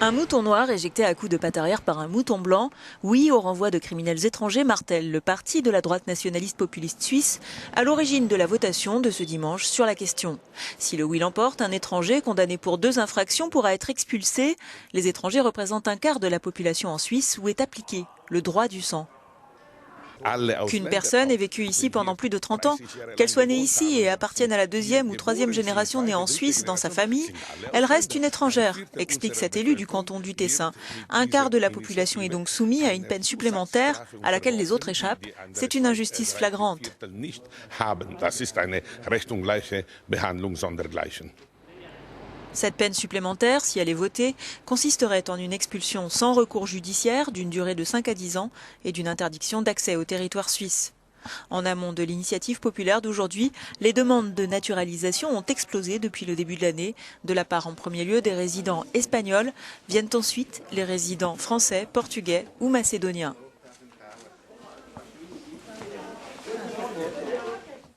Un mouton noir éjecté à coups de patte arrière par un mouton blanc, oui au renvoi de criminels étrangers, martèle le parti de la droite nationaliste populiste suisse, à l'origine de la votation de ce dimanche sur la question. Si le oui l'emporte, un étranger condamné pour 2 infractions pourra être expulsé. Les étrangers représentent un quart de la population en Suisse où est appliqué le droit du sang. Qu'une personne ait vécu ici pendant plus de 30 ans, qu'elle soit née ici et appartienne à la 2e ou 3e génération née en Suisse dans sa famille, elle reste une étrangère, explique cet élu du canton du Tessin. Un quart de la population est donc soumis à une peine supplémentaire à laquelle les autres échappent. C'est une injustice flagrante. Cette peine supplémentaire, si elle est votée, consisterait en une expulsion sans recours judiciaire d'une durée de 5 à 10 ans et d'une interdiction d'accès au territoire suisse. En amont de l'initiative populaire d'aujourd'hui, les demandes de naturalisation ont explosé depuis le début de l'année. De la part en premier lieu des résidents espagnols, viennent ensuite les résidents français, portugais ou macédoniens.